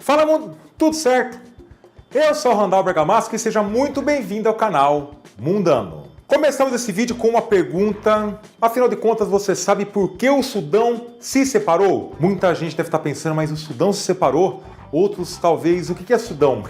Fala mundo, tudo certo? Eu sou o Randall Bergamasco e seja muito bem-vindo ao canal Mundano. Começamos esse vídeo com uma pergunta, afinal de contas você sabe por que o Sudão se separou? Muita gente deve estar pensando, mas o Sudão se separou? Outros talvez, o que é Sudão?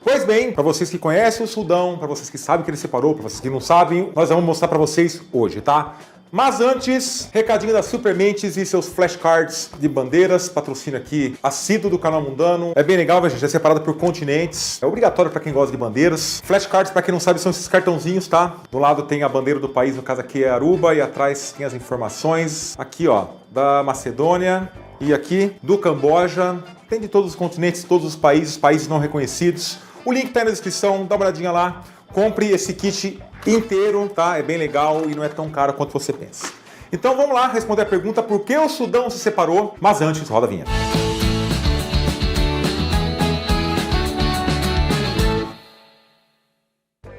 Pois bem, para vocês que conhecem o Sudão, para vocês que sabem que ele separou, para vocês que não sabem, nós vamos mostrar para vocês hoje, tá? Mas antes, recadinho da Supermentes e seus flashcards de bandeiras, patrocínio aqui assíduo do canal Mundano. É bem legal, gente, é separado por continentes, é obrigatório para quem gosta de bandeiras. Flashcards, para quem não sabe, são esses cartãozinhos, tá? Do lado tem a bandeira do país, no caso aqui é Aruba, e atrás tem as informações. Aqui, ó, da Macedônia e aqui do Camboja. Tem de todos os continentes, todos os países não reconhecidos. O link tá aí na descrição, dá uma olhadinha lá. Compre esse kit inteiro, tá? É bem legal e não é tão caro quanto você pensa. Então vamos lá responder a pergunta por que o Sudão se separou, mas antes roda a vinheta.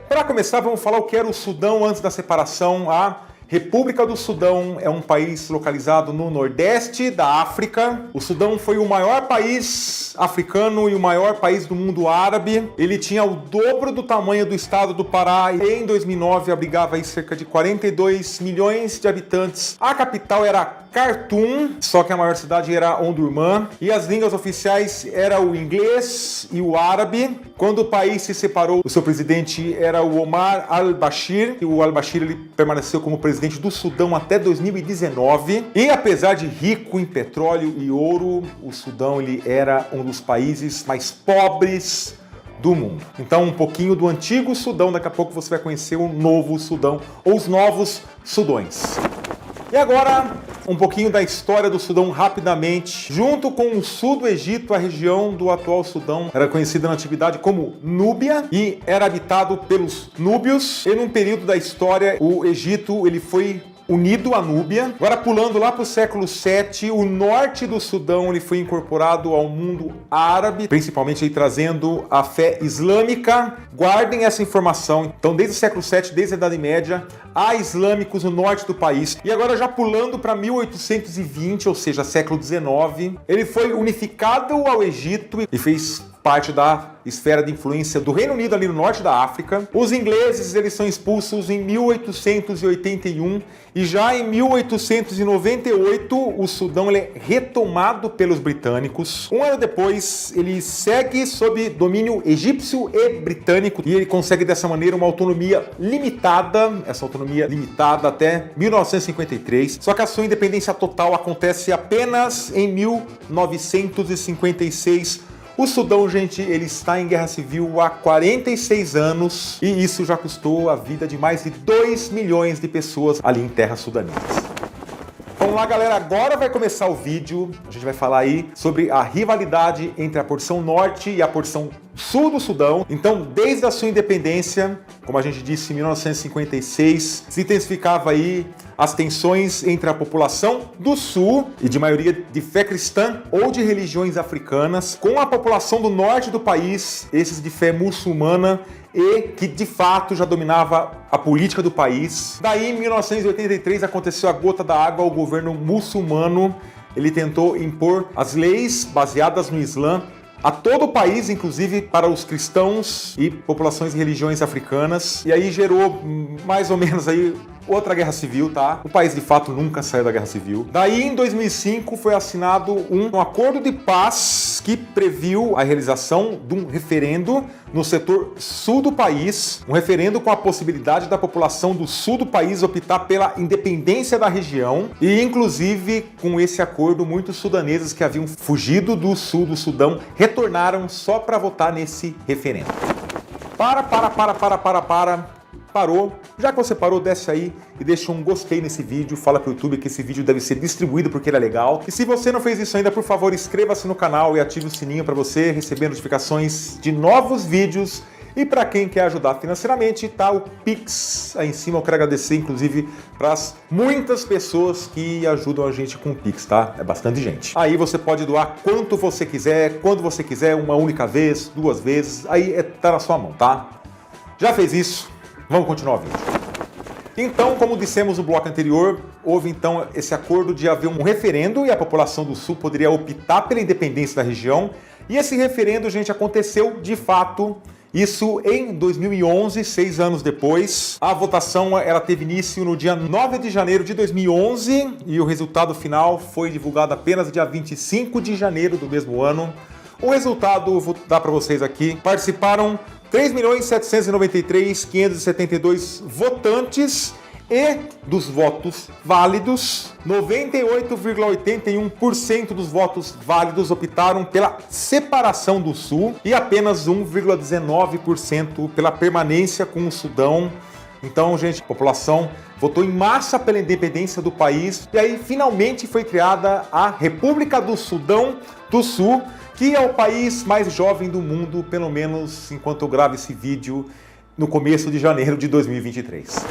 Para começar, vamos falar o que era o Sudão antes da separação. A República do Sudão é um país localizado no nordeste da África. O Sudão foi o maior país africano e o maior país do mundo árabe. Ele tinha o dobro do tamanho do estado do Pará e em 2009 abrigava aí cerca de 42 milhões de habitantes. A capital era Khartoum, só que a maior cidade era Omdurman, e as línguas oficiais eram o inglês e o árabe. Quando o país se separou, o seu presidente era o Omar al-Bashir, e o al-Bashir ele permaneceu como presidente do Sudão até 2019. E apesar de rico em petróleo e ouro, o Sudão ele era um dos países mais pobres do mundo. Então um pouquinho do antigo Sudão, daqui a pouco você vai conhecer o novo Sudão, ou os novos Sudões. E agora, um pouquinho da história do Sudão rapidamente. Junto com o sul do Egito, a região do atual Sudão era conhecida na antiguidade como Núbia e era habitado pelos núbios. E num período da história, o Egito ele foi unido à Núbia. Agora pulando lá para o século VII, o norte do Sudão ele foi incorporado ao mundo árabe, principalmente aí trazendo a fé islâmica. Guardem essa informação. Então desde o século VII, desde a Idade Média, há islâmicos no norte do país. E agora já pulando para 1820, ou seja, século XIX, ele foi unificado ao Egito e fez parte da esfera de influência do Reino Unido ali no norte da África. Os ingleses eles são expulsos em 1881 e já em 1898 o Sudão ele é retomado pelos britânicos. Um ano depois ele segue sob domínio egípcio e britânico e ele consegue dessa maneira uma autonomia limitada, essa autonomia limitada até 1953. Só que a sua independência total acontece apenas em 1956. O Sudão, gente, ele está em guerra civil há 46 anos e isso já custou a vida de mais de 2 milhões de pessoas ali em terras sudanesas. Vamos lá, galera, agora vai começar o vídeo. A gente vai falar aí sobre a rivalidade entre a porção norte e a porção sul do Sudão. Então, desde a sua independência, como a gente disse, em 1956, se intensificava aí as tensões entre a população do sul e de maioria de fé cristã ou de religiões africanas com a população do norte do país, esses de fé muçulmana e que de fato já dominava a política do país. Daí, em 1983, aconteceu a gota da água. O governo muçulmano ele tentou impor as leis baseadas no Islã a todo o país, inclusive para os cristãos e populações e religiões africanas. E aí gerou mais ou menos aí outra guerra civil, tá? O país de fato nunca saiu da guerra civil. Daí em 2005 foi assinado um acordo de paz que previu a realização de um referendo no setor sul do país, um referendo com a possibilidade da população do sul do país optar pela independência da região e inclusive com esse acordo muitos sudaneses que haviam fugido do sul do Sudão retornaram só para votar nesse referendo. Parou. Já que você parou, desce aí e deixa um gostei nesse vídeo, fala pro YouTube que esse vídeo deve ser distribuído porque ele é legal. E se você não fez isso ainda, por favor, inscreva-se no canal e ative o sininho para você receber notificações de novos vídeos. E para quem quer ajudar financeiramente, tá o Pix aí em cima. Eu quero agradecer, inclusive, para as muitas pessoas que ajudam a gente com o Pix, tá? É bastante gente. Aí você pode doar quanto você quiser, quando você quiser, uma única vez, 2 vezes, aí tá na sua mão, tá? Já fez isso? Vamos continuar o vídeo. Então, como dissemos no bloco anterior, houve então esse acordo de haver um referendo e a população do Sul poderia optar pela independência da região E esse referendo, gente, aconteceu de fato, isso em 2011, 6 anos depois. A votação ela teve início no dia 9 de janeiro de 2011 e o resultado final foi divulgado apenas dia 25 de janeiro do mesmo ano. O resultado, vou dar para vocês aqui, participaram 3.793.572 votantes e dos votos válidos, 98,81% dos votos válidos optaram pela separação do Sul e apenas 1,19% pela permanência com o Sudão. Então, gente, a população votou em massa pela independência do país e aí finalmente foi criada a República do Sudão do Sul, que é o país mais jovem do mundo, pelo menos enquanto eu gravo esse vídeo no começo de janeiro de 2023.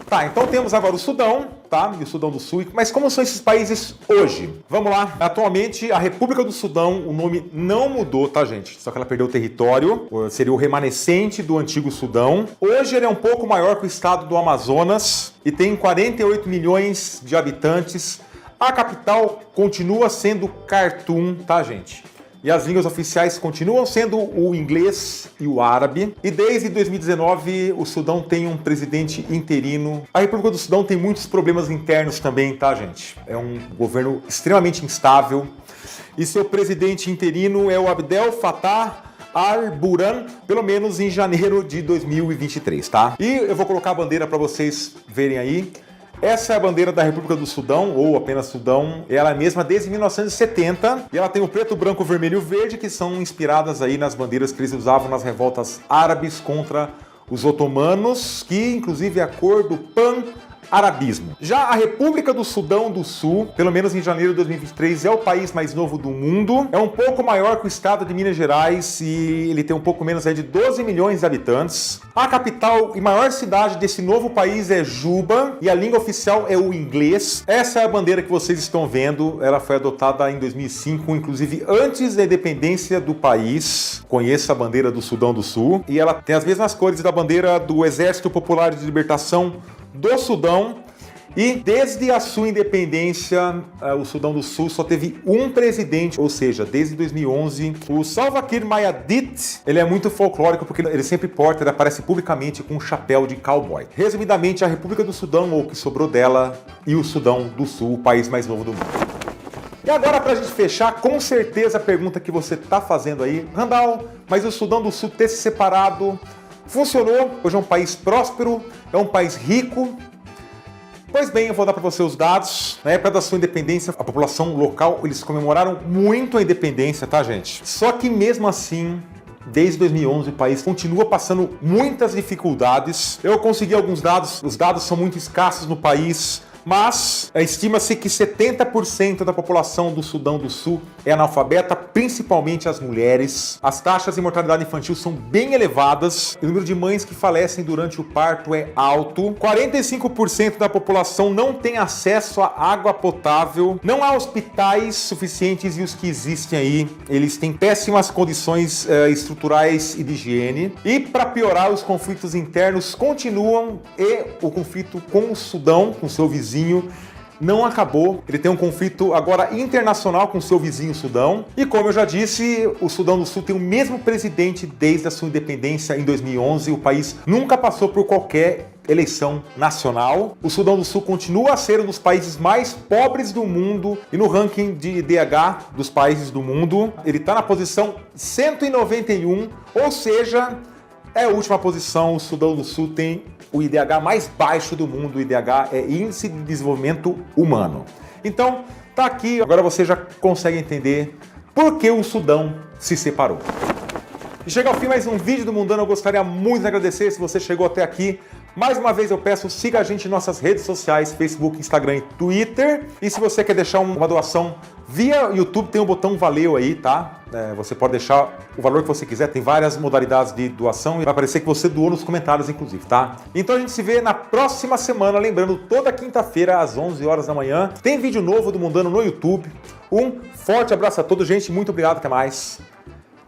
Tá, então temos agora o Sudão, tá? E o Sudão do Sul. Mas como são esses países hoje? Vamos lá. Atualmente, a República do Sudão, o nome não mudou, tá, gente? Só que ela perdeu o território, seria o remanescente do antigo Sudão. Hoje ele é um pouco maior que o estado do Amazonas e tem 48 milhões de habitantes. A capital continua sendo Khartoum, tá, gente? E as línguas oficiais continuam sendo o inglês e o árabe. E desde 2019 o Sudão tem um presidente interino. A República do Sudão tem muitos problemas internos também, tá, gente? É um governo extremamente instável. E seu presidente interino é o Abdel Fattah al-Burhan, pelo menos em janeiro de 2023, tá? E eu vou colocar a bandeira para vocês verem aí. Essa é a bandeira da República do Sudão, ou apenas Sudão. Ela é a mesma desde 1970 e ela tem o preto, branco, vermelho e verde, que são inspiradas aí nas bandeiras que eles usavam nas revoltas árabes contra os otomanos, que inclusive é a cor do pan-arabismo. Já a República do Sudão do Sul, pelo menos em janeiro de 2023, é o país mais novo do mundo. É um pouco maior que o estado de Minas Gerais e ele tem um pouco menos aí de 12 milhões de habitantes. A capital e maior cidade desse novo país é Juba e a língua oficial é o inglês. Essa é a bandeira que vocês estão vendo. Ela foi adotada em 2005, inclusive antes da independência do país. Conheça a bandeira do Sudão do Sul. E ela tem as mesmas cores da bandeira do Exército Popular de Libertação do Sudão. E desde a sua independência, o Sudão do Sul só teve um presidente, ou seja, desde 2011, o Salva Kiir Mayardit. Ele é muito folclórico porque ele sempre porta, ele aparece publicamente com um chapéu de cowboy. Resumidamente, a República do Sudão, ou o que sobrou dela, e o Sudão do Sul, o país mais novo do mundo. E agora, pra gente fechar, com certeza a pergunta que você tá fazendo aí, Randall, mas o Sudão do Sul ter se separado funcionou? Hoje é um país próspero, é um país rico. Pois bem, eu vou dar para você os dados. Na época da sua independência, a população local, eles comemoraram muito a independência, tá, gente? Só que mesmo assim, desde 2011, o país continua passando muitas dificuldades. Eu consegui alguns dados, os dados são muito escassos no país, mas estima-se que 70% da população do Sudão do Sul é analfabeta, principalmente as mulheres. As taxas de mortalidade infantil são bem elevadas. O número de mães que falecem durante o parto é alto. 45% da população não tem acesso à água potável. Não há hospitais suficientes e os que existem aí, eles têm péssimas condições estruturais e de higiene. E para piorar, os conflitos internos continuam e o conflito com o Sudão, com seu vizinho, não acabou. Ele tem um conflito agora internacional com seu vizinho Sudão. E como eu já disse, o Sudão do Sul tem o mesmo presidente desde a sua independência em 2011. O país nunca passou por qualquer eleição nacional. O Sudão do Sul continua a ser um dos países mais pobres do mundo e no ranking de IDH dos países do mundo, ele está na posição 191, ou seja, é a última posição. O Sudão do Sul tem o IDH mais baixo do mundo. O IDH é Índice de Desenvolvimento Humano. Então, tá aqui. Agora você já consegue entender por que o Sudão se separou. E chega ao fim mais um vídeo do Mundano. Eu gostaria muito de agradecer se você chegou até aqui. Mais uma vez eu peço, siga a gente em nossas redes sociais, Facebook, Instagram e Twitter. E se você quer deixar uma doação via YouTube, tem um botão valeu aí, tá? Você pode deixar o valor que você quiser, tem várias modalidades de doação e vai aparecer que você doou nos comentários, inclusive, tá? Então a gente se vê na próxima semana, lembrando, toda quinta-feira às 11 horas da manhã, tem vídeo novo do Mundano no YouTube. Um forte abraço a todos, gente, muito obrigado, até mais.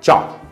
Tchau!